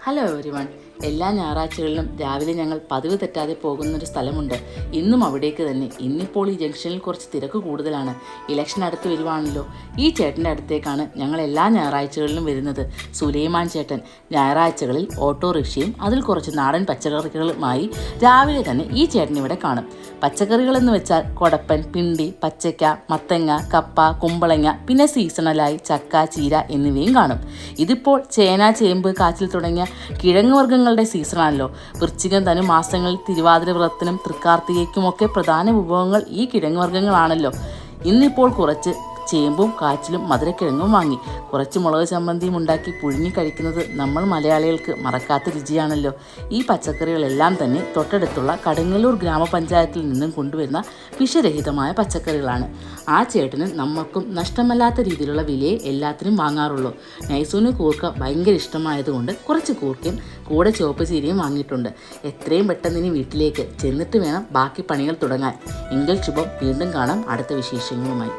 Hello everyone. എല്ലാ ഞായറാഴ്ചകളിലും രാവിലെ ഞങ്ങൾ പതിവ് തെറ്റാതെ പോകുന്നൊരു സ്ഥലമുണ്ട്. ഇന്നും അവിടേക്ക് തന്നെ. ഇന്നിപ്പോൾ ഈ ജംഗ്ഷനിൽ കുറച്ച് തിരക്ക് കൂടുതലാണ്. ഇലക്ഷൻ അടുത്ത് വരുവാണല്ലോ. ഈ ചേട്ടൻ്റെ അടുത്തേക്കാണ് ഞങ്ങൾ എല്ലാ ഞായറാഴ്ചകളിലും വരുന്നത്. സുലൈമാൻ ചേട്ടൻ ഞായറാഴ്ചകളിൽ ഓട്ടോറിക്ഷയും അതിൽ കുറച്ച് നാടൻ പച്ചക്കറികളുമായി രാവിലെ തന്നെ ഈ ചേട്ടൻ ഇവിടെ കാണും. പച്ചക്കറികളെന്ന് വെച്ചാൽ കൊടപ്പൻ, പിണ്ടി, പച്ചയ്ക്ക, മത്തങ്ങ, കപ്പ, കുമ്പളങ്ങ, പിന്നെ സീസണലായി ചക്ക, ചീര എന്നിവയും കാണും. ഇതിപ്പോൾ ചേന, ചേമ്പ്, കാച്ചിൽ തുടങ്ങിയ കിഴങ്ങ് വർഗ്ഗങ്ങളുടെ സീസണാണല്ലോ. വൃശ്ചികം, ധനുമാസങ്ങളിൽ തിരുവാതിര വ്രതത്തിനും തൃക്കാർത്തികയ്ക്കുമൊക്കെ പ്രധാന വിഭവങ്ങൾ ഈ കിഴങ്ങ് വർഗ്ഗങ്ങളാണല്ലോ. ഇന്നിപ്പോൾ കുറച്ച് ചേമ്പും കാച്ചിലും മധുരക്കിഴങ്ങും വാങ്ങി. കുറച്ച് മുളക് ചമ്മന്തിയും ഉണ്ടാക്കി പുഴുങ്ങി കഴിക്കുന്നത് നമ്മൾ മലയാളികൾക്ക് മറക്കാത്ത രുചിയാണല്ലോ. ഈ പച്ചക്കറികളെല്ലാം തന്നെ തൊട്ടടുത്തുള്ള കടുങ്ങല്ലൂർ ഗ്രാമപഞ്ചായത്തിൽ നിന്നും കൊണ്ടുവരുന്ന വിഷരഹിതമായ പച്ചക്കറികളാണ്. ആ ചേട്ടന് നമ്മൾക്കും നഷ്ടമല്ലാത്ത രീതിയിലുള്ള വിലയെ എല്ലാത്തിനും വാങ്ങാറുള്ളൂ. നൈസൂന് കൂർക്ക ഭയങ്കര ഇഷ്ടമായതുകൊണ്ട് കുറച്ച് കൂർക്കയും കൂടെ ചുവപ്പ് ചീരയും വാങ്ങിയിട്ടുണ്ട്. എത്രയും പെട്ടെന്ന് ഇനി വീട്ടിലേക്ക് ചെന്നിട്ട് വേണം ബാക്കി പണികൾ തുടങ്ങാൻ. എങ്കിൽ ശുഭം. വീണ്ടും കാണാം അടുത്ത വിശേഷങ്ങളുമായി.